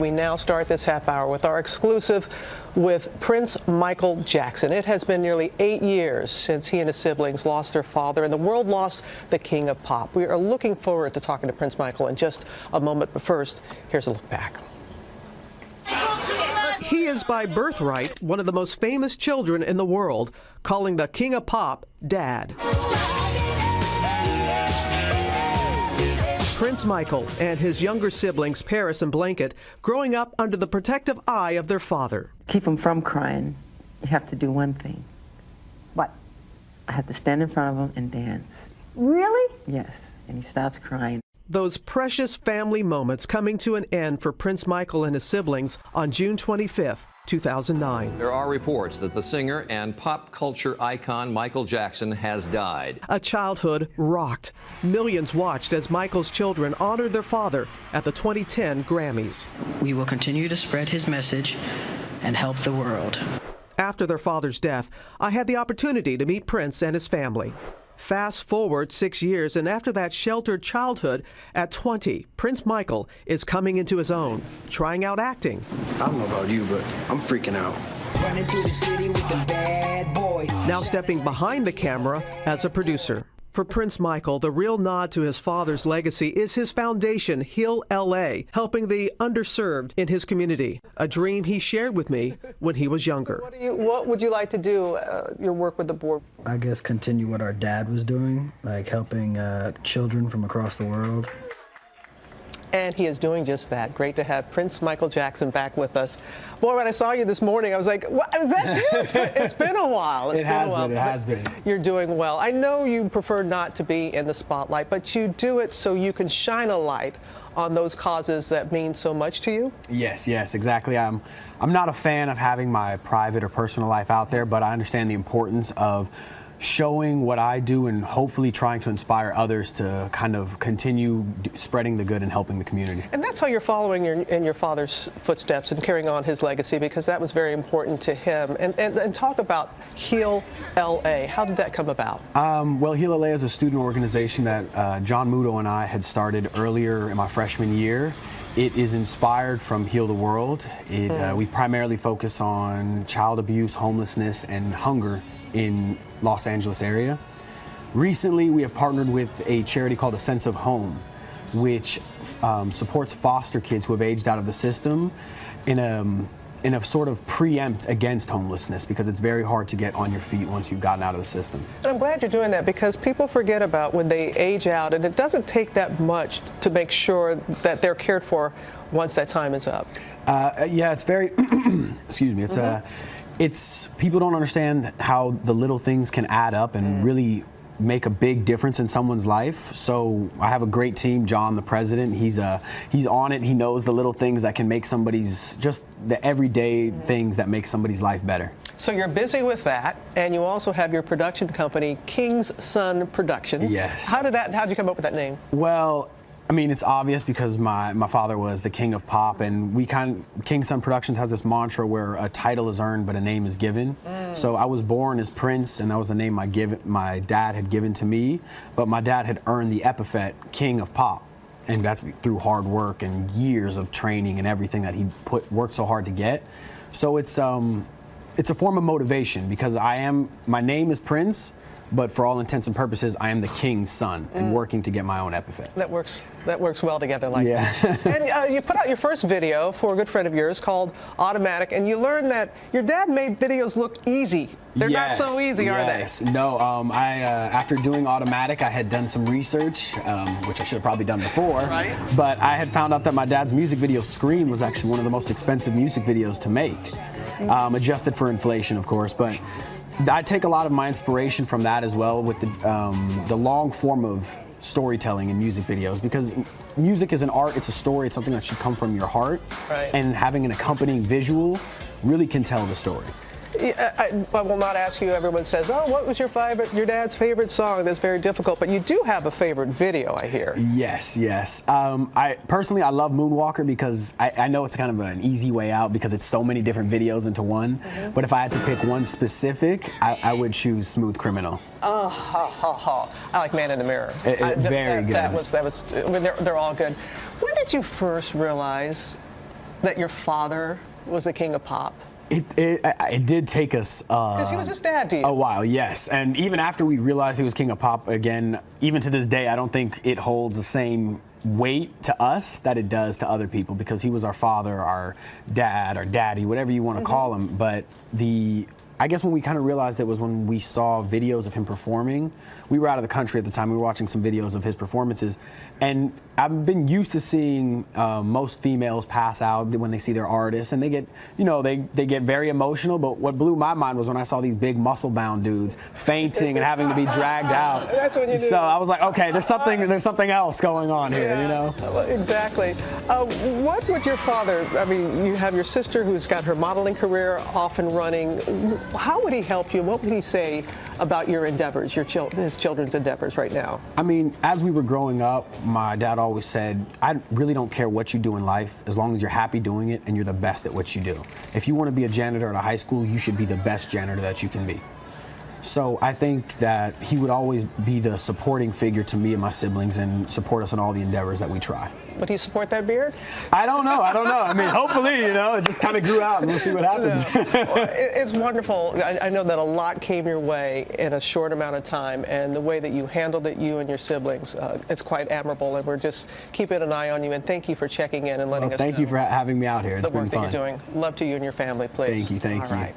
We now start this half hour with our exclusive with Prince Michael Jackson. It has been nearly 8 years since he and his siblings lost their father and the world lost the king of pop. We are looking forward to talking to Prince Michael in just a moment, but first, here's a look back. He is by birthright one of the most famous children in the world, calling the king of pop Dad. Prince Michael and his younger siblings, Paris and Blanket, growing up under the protective eye of their father. Keep him from crying, you have to do one thing. What? I have to stand in front of him and dance. Really? Yes, and he stops crying. Those precious family moments coming to an end for Prince Michael and his siblings on June 25th, 2009. There are reports that the singer and pop culture icon Michael Jackson has died. A childhood rocked. Millions watched as Michael's children honored their father at the 2010 Grammys. We will continue to spread his message and help the world. After their father's death, I had the opportunity to meet Prince and his family. Fast forward 6 years, and after that sheltered childhood, at 20, Prince Michael is coming into his own, trying out acting. I don't know about you, but I'm freaking out. Running through the city with the bad boys. Now stepping behind the camera as a producer. For Prince Michael, the real nod to his father's legacy is his foundation, Heal LA, helping the underserved in his community, a dream he shared with me when he was younger. So what would you like to do, your work with the board? I guess continue what our dad was doing, like helping children from across the world. And he is doing just that. Great to have Prince Michael Jackson back with us. Boy, when I saw you this morning, I was like, what, is that you? It's been a while. It has been. You're doing well. I know you prefer not to be in the spotlight, but you do it so you can shine a light on those causes that mean so much to you? Yes, exactly. I'm not a fan of having my private or personal life out there, but I understand the importance of showing what I do and hopefully trying to inspire others to kind of continue spreading the good and helping the community. And that's how you're following in your father's footsteps and carrying on his legacy, because that was very important to him. And talk about Heal LA. How did that come about? Well, Heal LA is a student organization that John Muto and I had started earlier in my freshman year. It is inspired from Heal the World. We primarily focus on child abuse, homelessness, and hunger in Los Angeles area. Recently, we have partnered with a charity called A Sense of Home, which supports foster kids who have aged out of the system in a sort of preempt against homelessness, because it's very hard to get on your feet once you've gotten out of the system. And I'm glad you're doing that, because people forget about when they age out, and it doesn't take that much to make sure that they're cared for once that time is up. Yeah, it's very, excuse me, it's people don't understand how the little things can add up and really make a big difference in someone's life. So I have a great team. John, the president, he's on it. He knows the little things that can make somebody's, just the everyday things that make somebody's life better. So you're busy with that, and you also have your production company, King's Son Production. Yes. How did you come up with that name? Well, I mean, it's obvious because my father was the king of pop, and King's Son Productions has this mantra where a title is earned but a name is given. So I was born as Prince, and that was the name my dad had given to me, but my dad had earned the epithet King of Pop, and that's through hard work and years of training and everything that he worked so hard to get. So it's a form of motivation, because my name is Prince, but for all intents and purposes, I am the king's son and working to get my own epithet. That works well together like that. And you put out your first video for a good friend of yours called Automatic, and you learned that your dad made videos look easy. They're not so easy, are they? No, after doing Automatic, I had done some research, which I should have probably done before. Right. But I had found out that my dad's music video, Scream, was actually one of the most expensive music videos to make. Adjusted for inflation, of course, but I take a lot of my inspiration from that as well, with the long form of storytelling in music videos, because music is an art, it's a story, it's something that should come from your heart, and having an accompanying visual really can tell the story. I will not ask you. Everyone says, oh, what was your dad's favorite song? That's very difficult, but you do have a favorite video, I hear. Yes. I personally love Moonwalker, because I know it's kind of an easy way out because it's so many different videos into one. But if I had to pick one specific, I would choose Smooth Criminal. I like Man in the Mirror. Very good. That was. I mean, they're all good. When did you first realize that your father was the king of pop? It did take us Because he was his dad to you. a while, yes. And even after we realized he was king of pop, again, even to this day, I don't think it holds the same weight to us that it does to other people, because he was our father, our dad, our daddy, whatever you want to call him. But I guess when we kind of realized it was when we saw videos of him performing. We were out of the country at the time. We were watching some videos of his performances. And I've been used to seeing most females pass out when they see their artists, and they get, they get very emotional. But what blew my mind was when I saw these big muscle-bound dudes fainting and having to be dragged out. That's when you knew. So I was like, okay, there's something else going on here, Exactly. What would your father, I mean, you have your sister who's got her modeling career off and running. How would he help you? What would he say about your endeavors, his children's endeavors right now? I mean, as we were growing up, my dad always said, I really don't care what you do in life as long as you're happy doing it and you're the best at what you do. If you want to be a janitor at a high school, you should be the best janitor that you can be. So I think that he would always be the supporting figure to me and my siblings and support us in all the endeavors that we try. Would he support that beard? I don't know. I mean, hopefully, it just kind of grew out and we'll see what happens. Well, it's wonderful. I know that a lot came your way in a short amount of time, and the way that you handled it, you and your siblings, it's quite admirable, and we're just keeping an eye on you, and thank you for checking in and letting us know. Thank you for having me out here. It's the been work fun. that you're doing. Love to you and your family, please. Thank you. All right.